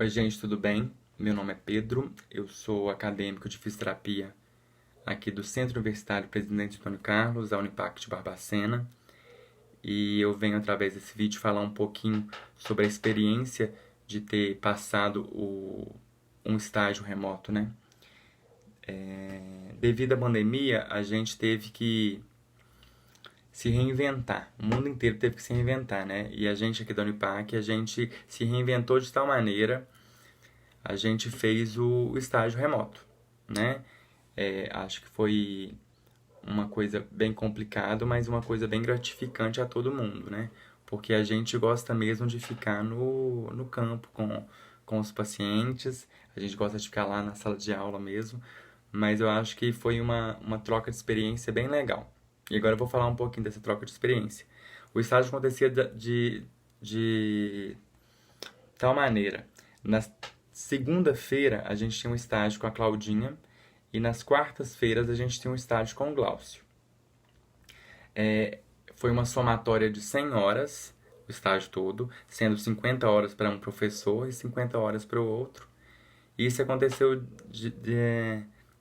Oi, gente, tudo bem? Meu nome é Pedro, eu sou acadêmico de fisioterapia aqui do Centro Universitário Presidente Antônio Carlos, da Unipac de Barbacena, e eu venho através desse vídeo falar um pouquinho sobre a experiência de ter passado um estágio remoto, né? Devido à pandemia, a gente teve que se reinventar. O mundo inteiro teve que se reinventar, né? E a gente aqui da Unipac, a gente se reinventou de tal maneira, a gente fez o estágio remoto, né? Acho que foi uma coisa bem complicada, mas uma coisa bem gratificante a todo mundo, né? Porque a gente gosta mesmo de ficar no campo com os pacientes, a gente gosta de ficar lá na sala de aula mesmo, mas eu acho que foi uma troca de experiência bem legal. E agora eu vou falar um pouquinho dessa troca de experiência. O estágio acontecia de tal maneira. Na segunda-feira a gente tinha um estágio com a Claudinha e nas quartas-feiras a gente tinha um estágio com o Glaucio. Foi uma somatória de 100 horas, o estágio todo, sendo 50 horas para um professor e 50 horas para o outro. E isso aconteceu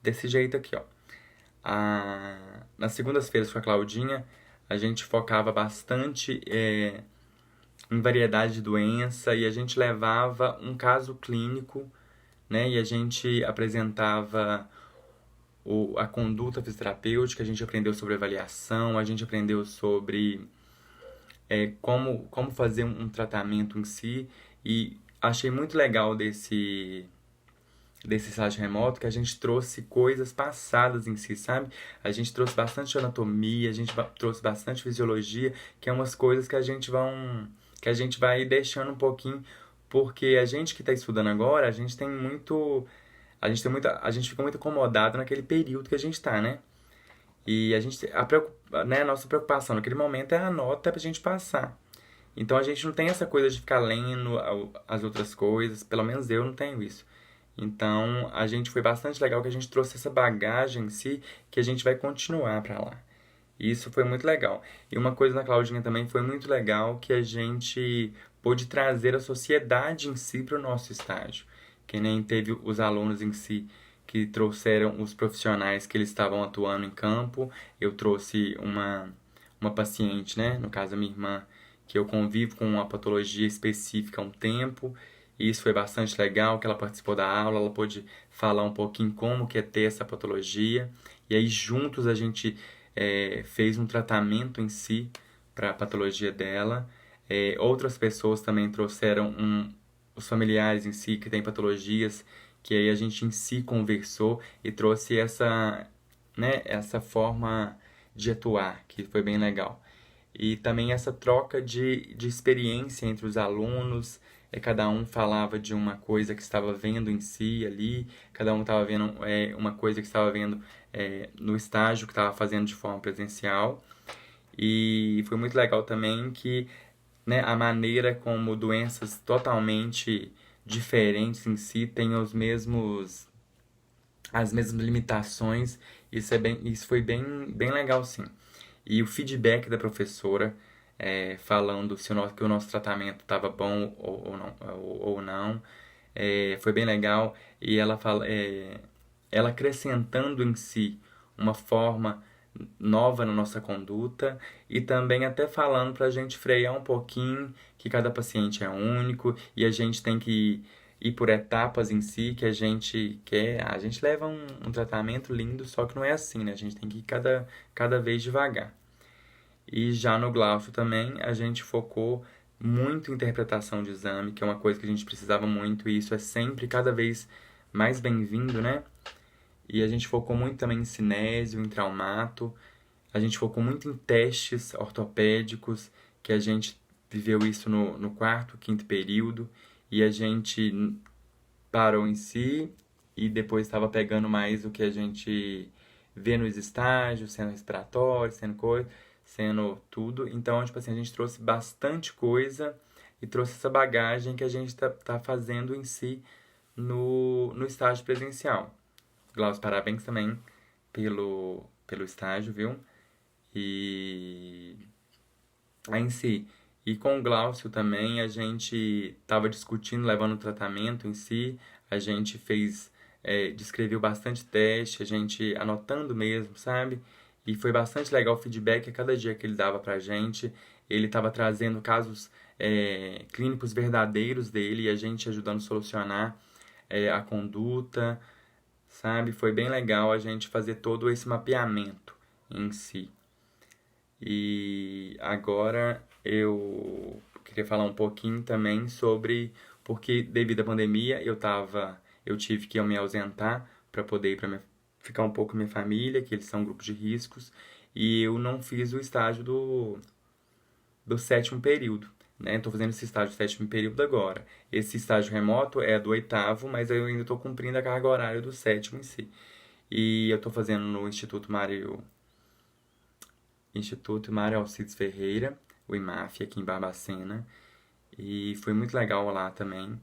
desse jeito aqui, ó. Nas segundas-feiras com a Claudinha, a gente focava bastante em variedade de doença e a gente levava um caso clínico, né? E a gente apresentava a conduta fisioterapêutica, a gente aprendeu sobre avaliação, a gente aprendeu sobre como fazer um tratamento em si. E achei muito legal desse estágio remoto que a gente trouxe coisas passadas em si, sabe? A gente trouxe bastante anatomia, a gente trouxe bastante fisiologia, que é umas coisas que a gente vai deixando um pouquinho, porque a gente que está estudando agora, a gente fica muito acomodado naquele período que a gente está, né? E a nossa preocupação naquele momento é a nota pra gente passar. Então a gente não tem essa coisa de ficar lendo as outras coisas, pelo menos eu não tenho isso. Então a gente foi bastante legal que a gente trouxe essa bagagem em si que a gente vai continuar pra lá. E isso foi muito legal. E uma coisa na Claudinha também foi muito legal que a gente pôde trazer a sociedade em si para o nosso estágio. Que nem teve os alunos em si que trouxeram os profissionais que eles estavam atuando em campo. Eu trouxe uma paciente, né? No caso, a minha irmã, que eu convivo com uma patologia específica há um tempo. E isso foi bastante legal, que ela participou da aula, ela pôde falar um pouquinho como que é ter essa patologia. E aí juntos a gente fez um tratamento em si para a patologia dela. Outras pessoas também trouxeram os familiares em si que têm patologias, que aí a gente em si conversou e trouxe essa forma de atuar, que foi bem legal. E também essa troca de experiência entre os alunos, cada um falava de uma coisa que estava vendo em si ali, cada um estava vendo uma coisa que estava vendo no estágio que estava fazendo de forma presencial. E foi muito legal também que, né, a maneira como doenças totalmente diferentes em si têm as mesmas limitações. Isso foi bem legal, sim. E o feedback da professora falando se que o nosso tratamento estava bom ou não foi bem legal. E ela acrescentando em si uma forma nova na nossa conduta e também até falando para a gente frear um pouquinho que cada paciente é único e a gente tem que ir por etapas em si que a gente quer. A gente leva um tratamento lindo, só que não é assim, né? A gente tem que ir cada vez devagar. E já no Glaucio também a gente focou muito em interpretação de exame, que é uma coisa que a gente precisava muito e isso é sempre cada vez mais bem-vindo, né? E a gente focou muito também em cinésio, em traumato. A gente focou muito em testes ortopédicos, que a gente viveu isso no quarto, quinto período. E a gente parou em si e depois estava pegando mais o que a gente vê nos estágios, sendo respiratório, sendo coisa, sendo tudo. Então, tipo assim, a gente trouxe bastante coisa e trouxe essa bagagem que a gente tá fazendo em si no estágio presencial. Glaucio, parabéns também pelo estágio, viu? E aí em si. E com o Glaucio também a gente estava discutindo, levando o tratamento em si, a gente fez, descreveu bastante teste, a gente anotando mesmo, sabe? E foi bastante legal o feedback a cada dia que ele dava pra gente. Ele estava trazendo casos clínicos verdadeiros dele e a gente ajudando a solucionar a conduta, sabe? Foi bem legal a gente fazer todo esse mapeamento em si. E agora eu queria falar um pouquinho também sobre porque devido à pandemia eu tive que me ausentar para poder ir para ficar um pouco com minha família, que eles são grupos de riscos, e eu não fiz o estágio do sétimo período, né? Estou fazendo esse estágio do sétimo período agora. Esse estágio remoto é do oitavo, mas eu ainda estou cumprindo a carga horária do sétimo em si. E eu estou fazendo no Instituto Mário Alcides Ferreira, o IMAF, aqui em Barbacena. E foi muito legal lá também,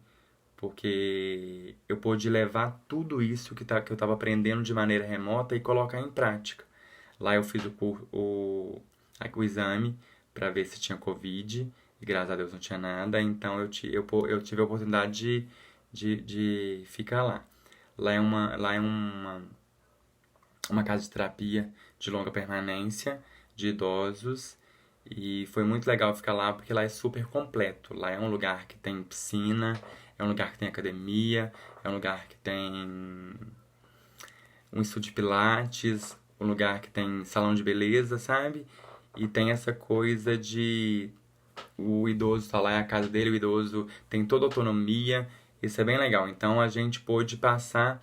porque eu pude levar tudo isso que eu estava aprendendo de maneira remota e colocar em prática. Lá eu fiz o exame para ver se tinha Covid, e graças a Deus não tinha nada, então eu tive a oportunidade de ficar lá. Lá é uma casa de terapia de longa permanência de idosos e foi muito legal ficar lá porque lá é super completo. Lá é um lugar que tem piscina, é um lugar que tem academia, é um lugar que tem um estúdio de pilates, um lugar que tem salão de beleza, sabe? E tem essa coisa de o idoso tá lá, é a casa dele, o idoso tem toda a autonomia, isso é bem legal. Então a gente pôde passar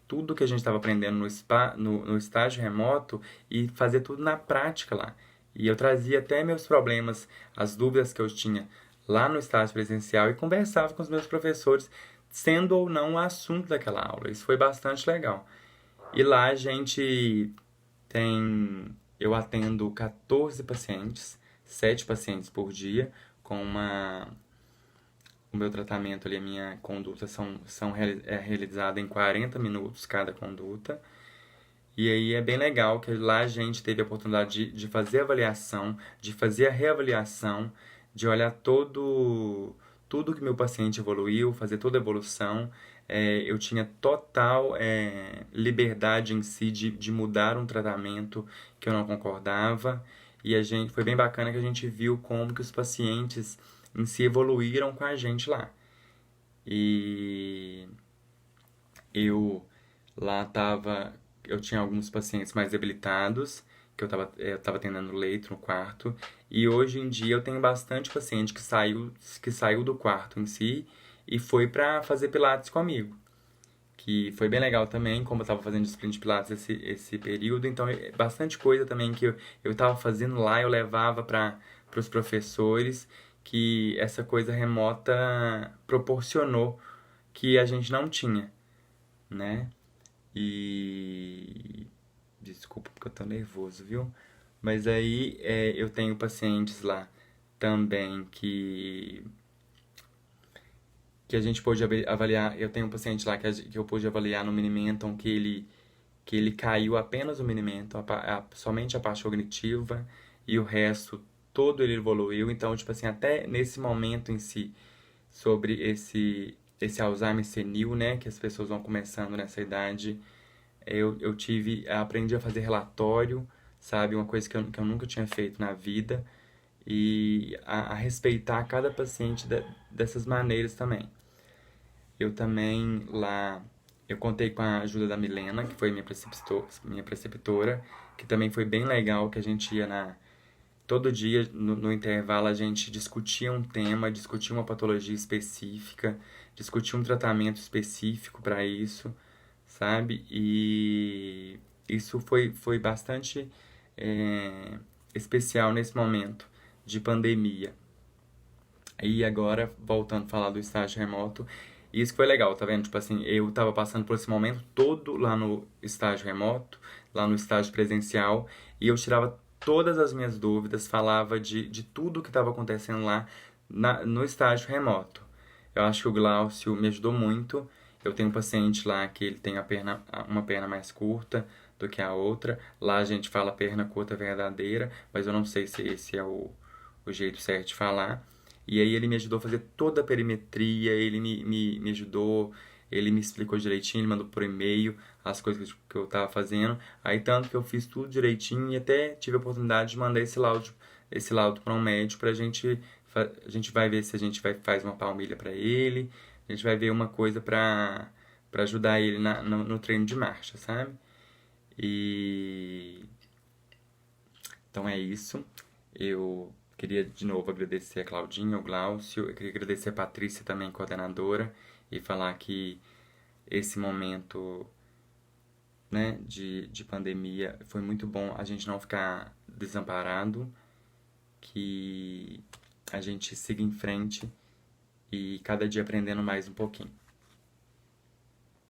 tudo que a gente estava aprendendo no estágio remoto e fazer tudo na prática lá. E eu trazia até meus problemas, as dúvidas que eu tinha lá no estágio presencial e conversava com os meus professores, sendo ou não o assunto daquela aula. Isso foi bastante legal. E lá a gente eu atendo 14 pacientes, 7 pacientes por dia, com o meu tratamento ali, a minha conduta é realizada em 40 minutos cada conduta. E aí é bem legal que lá a gente teve a oportunidade de fazer avaliação, de fazer a reavaliação, de olhar tudo que meu paciente evoluiu, fazer toda a evolução. Eu tinha total liberdade em si de mudar um tratamento que eu não concordava. E foi bem bacana que a gente viu como que os pacientes em si evoluíram com a gente lá. E eu lá eu tinha alguns pacientes mais debilitados, que eu tava atendendo leito no quarto, e hoje em dia eu tenho bastante paciente que saiu do quarto em si e foi para fazer pilates comigo. Que foi bem legal também, como eu estava fazendo disciplina de pilates esse período, então bastante coisa também que eu estava fazendo lá, eu levava para os professores, que essa coisa remota proporcionou que a gente não tinha, né? E desculpa porque eu tô nervoso, viu? Mas aí eu tenho pacientes lá também que a gente pôde avaliar. Eu tenho um paciente lá que eu pude avaliar no Minimenton que ele caiu apenas o Minimenton, somente a parte cognitiva e o resto todo ele evoluiu. Então, tipo assim, até nesse momento em si, sobre esse Alzheimer senil, né, que as pessoas vão começando nessa idade, aprendi a fazer relatório, sabe, uma coisa que eu nunca tinha feito na vida, e a respeitar cada paciente dessas maneiras também. Eu também lá, eu contei com a ajuda da Milena, que foi minha preceptora, que também foi bem legal, que a gente ia todo dia, no intervalo, a gente discutia um tema, discutia uma patologia específica, discutia um tratamento específico para isso, sabe? E isso foi bastante especial nesse momento de pandemia. E agora, voltando a falar do estágio remoto, isso que foi legal, tá vendo? Tipo assim, eu tava passando por esse momento todo lá no estágio remoto, lá no estágio presencial, e eu tirava todas as minhas dúvidas, falava de tudo que estava acontecendo lá no estágio remoto. Eu acho que o Glaucio me ajudou muito. Eu tenho um paciente lá que ele tem uma perna mais curta do que a outra. Lá a gente fala perna curta verdadeira, mas eu não sei se esse é o jeito certo de falar. E aí ele me ajudou a fazer toda a perimetria, ele me ajudou, ele me explicou direitinho, ele mandou por e-mail as coisas que eu tava fazendo. Aí tanto que eu fiz tudo direitinho e até tive a oportunidade de mandar esse laudo para um médico pra gente, a gente vai ver se a gente faz uma palmilha para ele, a gente vai ver uma coisa para ajudar ele no treino de marcha, sabe? E então é isso. Eu queria de novo agradecer a Claudinha, o Glaucio, eu queria agradecer a Patrícia também, coordenadora, e falar que esse momento, né, de pandemia foi muito bom a gente não ficar desamparado, que a gente siga em frente e cada dia aprendendo mais um pouquinho.